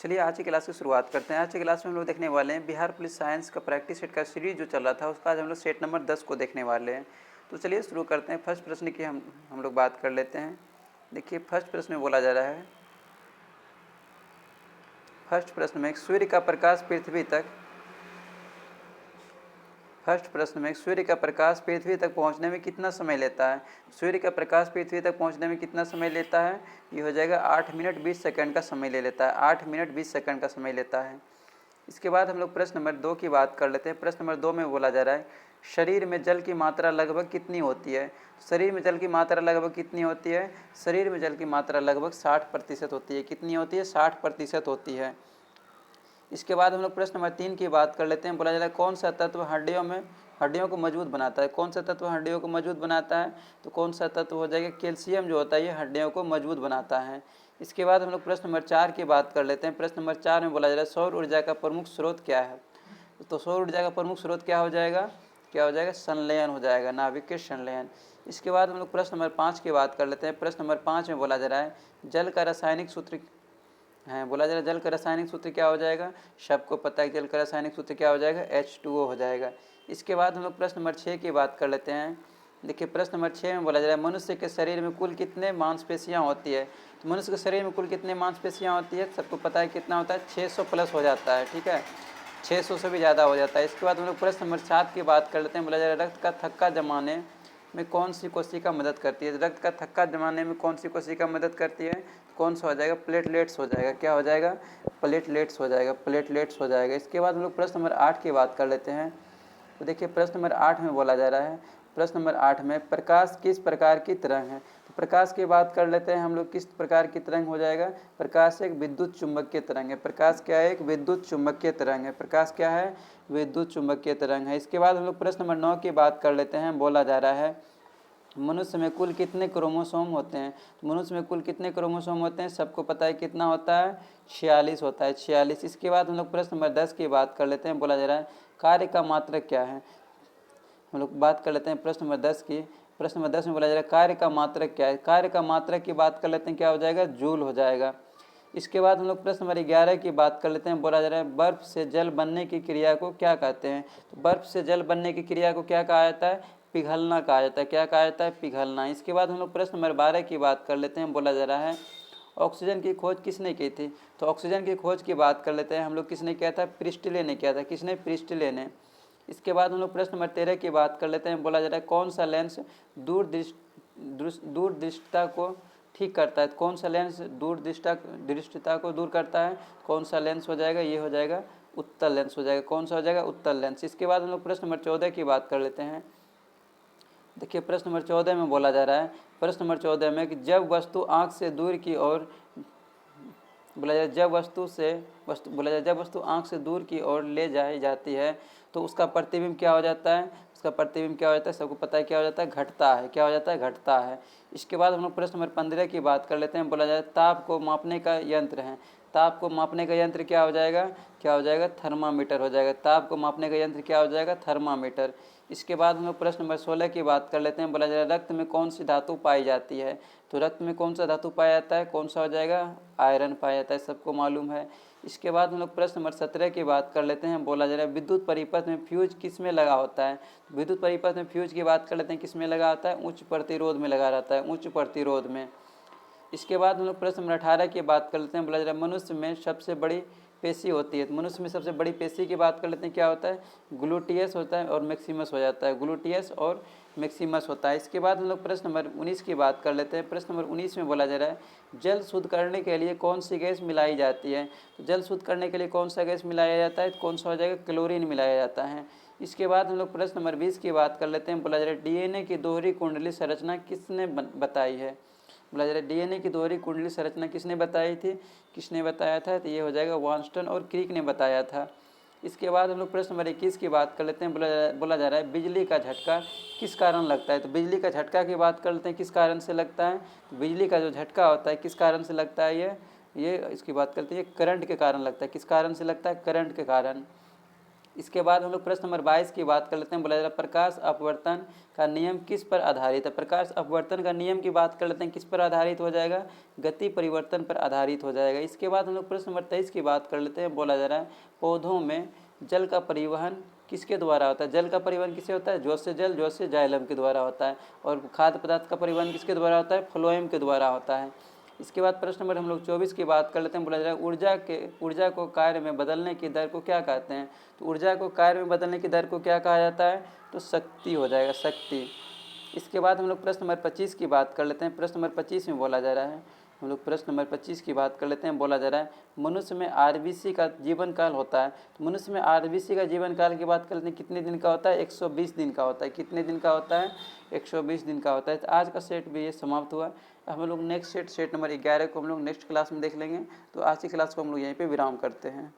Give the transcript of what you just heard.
चलिए आज की क्लास की शुरुआत करते हैं। आज की क्लास में हम लोग देखने वाले हैं बिहार पुलिस साइंस का प्रैक्टिस सेट का सीरीज जो चल रहा था उसका आज हम लोग सेट नंबर 10 को देखने वाले हैं। तो चलिए शुरू करते हैं। फर्स्ट प्रश्न की हम लोग बात कर लेते हैं। देखिए फर्स्ट प्रश्न में बोला जा रहा है, फर्स्ट प्रश्न में सूर्य का प्रकाश पृथ्वी तक पहुंचने में कितना समय लेता है। सूर्य का प्रकाश पृथ्वी तक पहुंचने में कितना समय लेता है, ये हो जाएगा 8 मिनट 20 सेकंड का समय ले लेता है। 8 मिनट 20 सेकंड का समय लेता है। इसके बाद हम लोग प्रश्न नंबर 2 की बात कर लेते हैं। प्रश्न नंबर 2 में बोला जा रहा है शरीर में जल की मात्रा लगभग कितनी होती है। शरीर में जल की मात्रा लगभग कितनी होती है। शरीर में जल की मात्रा लगभग 60% होती है। कितनी होती है, 60% होती है। इसके बाद हम लोग प्रश्न नंबर 3 की बात कर लेते हैं। बोला जा रहा है कौन सा तत्व हड्डियों को मजबूत बनाता है। कौन सा तत्व हड्डियों को मजबूत बनाता है, तो कौन सा तत्व हो जाएगा, कैल्शियम जो होता है ये हड्डियों को मजबूत बनाता है। इसके बाद हम लोग प्रश्न नंबर 4 की बात कर लेते हैं। प्रश्न नंबर 4 में बोला जा रहा है सौर ऊर्जा का प्रमुख स्रोत क्या है। तो सौर ऊर्जा का प्रमुख स्रोत क्या हो जाएगा, संलयन हो जाएगा, नाभिक के संलयन। इसके बाद हम लोग प्रश्न नंबर 5 की बात कर लेते हैं। प्रश्न नंबर 5 में बोला जा रहा है जल का रासायनिक सूत्र है। बोला जा रहा है जल का रासायनिक सूत्र क्या हो जाएगा, सबको पता है जल का रासायनिक सूत्र क्या हो जाएगा, H2O हो जाएगा। इसके बाद हम लोग प्रश्न नंबर 6 की बात कर लेते हैं। देखिए प्रश्न नंबर 6 में बोला जा रहा है मनुष्य के शरीर में कुल कितने मांसपेशियां होती है। तो मनुष्य के शरीर में कुल कितने मांसपेशियां होती है, सबको पता है कितना होता है, 600 प्लस हो जाता है। ठीक है, 600 से भी ज़्यादा हो जाता है। इसके बाद हम लोग प्रश्न नंबर 7 की बात कर लेते हैं। बोला जा रहा है रक्त का थक्का जमाने में कौन सी कोशिका मदद करती है। रक्त का थक्का जमाने में कौन सी कोशिका मदद करती है, तो कौन सा हो जाएगा, प्लेटलेट्स हो जाएगा। क्या हो जाएगा, प्लेटलेट्स हो जाएगा, प्लेटलेट्स हो जाएगा। इसके बाद हम लोग प्रश्न नंबर 8 की बात कर लेते हैं। तो देखिए प्रश्न नंबर 8 में बोला जा रहा है, प्रश्न नंबर 8 में प्रकाश किस प्रकार की तरंग है। तो प्रकाश की बात कर लेते हैं हम लोग, किस प्रकार की तरंग हो जाएगा, प्रकाश एक विद्युत चुंबकीय तरंग है। प्रकाश क्या है, एक विद्युत चुंबकीय तरंग है। प्रकाश क्या है, विद्युत चुंबकीय तरंग है। इसके बाद हम लोग प्रश्न नंबर 9 की बात कर लेते हैं। बोला जा रहा है मनुष्य में कुल कितने क्रोमोसोम होते हैं। तो मनुष्य में कुल कितने क्रोमोसोम होते हैं, सबको पता है कितना होता है, 46 होता है, 46। इसके बाद हम लोग प्रश्न नंबर 10 की बात कर लेते हैं। बोला जा रहा है कार्य का मात्रक क्या है। हम लोग बात कर लेते हैं प्रश्न नंबर 10 की। प्रश्न नंबर 10 में बोला जा रहा है कार्य का मात्रक क्या है। कार्य का मात्रक की बात कर लेते हैं, क्या हो जाएगा, जूल हो जाएगा। इसके बाद हम लोग प्रश्न नंबर 11 की बात कर लेते हैं। बोला जा रहा है बर्फ से जल बनने की क्रिया को क्या कहते हैं। तो बर्फ से जल बनने की क्रिया को क्या कहा जाता है, पिघलना कहा जाता है। क्या कहा जाता है, पिघलना। इसके बाद हम लोग प्रश्न नंबर 12 की बात कर लेते हैं। बोला जा रहा है ऑक्सीजन की खोज किसने की थी। तो ऑक्सीजन की खोज की बात कर लेते हैं हम लोग, किसने किया था, प्रिस्टले ने किया था। किसने, प्रिस्टले ने। इसके बाद हम लोग प्रश्न नंबर 13 की बात कर लेते हैं। बोला जा रहा है कौन सा लेंस दूरदृष्टिता को ठीक करता है। कौन सा लेंस दृष्टिता को दूर करता है, कौन सा लेंस हो जाएगा, ये हो जाएगा उत्तल लेंस हो जाएगा। कौन सा हो जाएगा, उत्तल लेंस। इसके बाद हम लोग प्रश्न नंबर 14 की बात कर लेते हैं। देखिए प्रश्न नंबर 14 में बोला जा रहा है, प्रश्न नंबर 14 में कि जब वस्तु आँख से दूर की ओर बोला जाए जब वस्तु आँख से दूर की ओर ले जाई जाती है तो उसका प्रतिबिंब क्या हो जाता है, उसका प्रतिबिंब क्या हो जाता है, सबको पता है क्या हो जाता है, घटता है। क्या हो जाता है, घटता है। इसके बाद हम लोग प्रश्न नंबर 15 की बात कर लेते हैं। बोला जाए ताप को मापने का यंत्र है। ताप को मापने का यंत्र क्या हो जाएगा, थर्मामीटर हो जाएगा। ताप को मापने का यंत्र क्या हो जाएगा, थर्मामीटर। इसके बाद हम लोग प्रश्न नंबर 16 की बात कर लेते हैं। बोला जा रहा है रक्त में कौन सी धातु पाई जाती है। तो रक्त में कौन सा धातु पाया जाता है, कौन सा हो जाएगा, आयरन पाया जाता है, सबको मालूम है। इसके बाद हम लोग प्रश्न नंबर 17 की बात कर लेते हैं। बोला जा रहा है विद्युत परिपथ में फ्यूज किस में लगा होता है। विद्युत परिपथ में फ्यूज की बात कर लेते हैं, किस में लगा होता है, उच्च प्रतिरोध में लगा रहता है, उच्च प्रतिरोध में। इसके बाद हम लोग प्रश्न नंबर 18 की बात कर लेते हैं। बोला जा रहा है मनुष्य में सबसे बड़ी पेशी होती है। तो मनुष्य में सबसे बड़ी पेशी की बात कर लेते हैं, क्या होता है, ग्लूटियस होता है और मैक्सिमस हो जाता है, ग्लूटियस और मैक्सिमस होता है। इसके बाद हम लोग प्रश्न नंबर 19 की बात कर लेते हैं। प्रश्न नंबर 19 में बोला जा रहा है जल शुद्ध करने के लिए कौन सी गैस मिलाई जाती है। तो जल शुद्ध करने के लिए कौन सा गैस मिलाया जाता है, तो कौन सा हो जाएगा, क्लोरीन मिलाया जाता है। इसके बाद हम लोग प्रश्न नंबर 20 की बात कर लेते हैं। बोला जा रहा है डीएनए की दोहरी कुंडली संरचना किसने बताई है। बोला जा रहा है डीएनए की दोहरी कुंडली संरचना किसने बताई थी, किसने बताया था, तो ये हो जाएगा वार्स्टन और क्रिक ने बताया था। इसके बाद हम लोग प्रश्न नंबर 21 की बात कर लेते हैं। बोला जा रहा है बिजली का झटका किस कारण लगता है। तो बिजली का झटका की बात कर लेते हैं, किस कारण से लगता है। तो बिजली का जो झटका होता है किस कारण से लगता है, ये इसकी बात करते हैं, करंट के कारण लगता है। किस कारण से लगता है, करंट के कारण। इसके बाद हम लोग प्रश्न नंबर 22 की बात कर लेते हैं। बोला जा रहा है प्रकाश अपवर्तन का नियम किस पर आधारित है। प्रकाश अपवर्तन का नियम की बात कर लेते हैं, किस पर आधारित हो जाएगा, गति परिवर्तन पर आधारित हो जाएगा। इसके बाद हम लोग प्रश्न नंबर 23 की बात कर लेते हैं। बोला जा रहा है पौधों में जल का परिवहन किसके द्वारा होता है। जल का परिवहन किससे होता है, ज्योत से जल, ज्योत से जाइलम के द्वारा होता है। और खाद्य पदार्थ का परिवहन किसके द्वारा होता है, फ्लोएम के द्वारा होता है। इसके बाद प्रश्न नंबर हम लोग 24 की बात कर लेते हैं। बोला जा रहा है ऊर्जा को कार्य में बदलने की दर को क्या कहते हैं। तो ऊर्जा को कार्य में बदलने की दर को क्या कहा जाता है, तो शक्ति हो जाएगा, शक्ति। इसके बाद हम लोग प्रश्न नंबर 25 की बात कर लेते हैं। प्रश्न नंबर 25 में बोला जा रहा है, हम लोग प्रश्न नंबर 25 की बात कर लेते हैं। बोला जा रहा है मनुष्य में आरबीसी का जीवन काल होता है। तो मनुष्य में आरबीसी का जीवन काल की बात कर लेते हैं, कितने दिन का होता है, 120 दिन का होता है। कितने दिन का होता है, 120 दिन का होता है। तो आज का सेट भी ये समाप्त हुआ। अब हम लोग नेक्स्ट सेट नंबर 11 को हम लोग नेक्स्ट क्लास में देख लेंगे। तो आज की क्लास को हम लोग यहीं पे विराम करते हैं।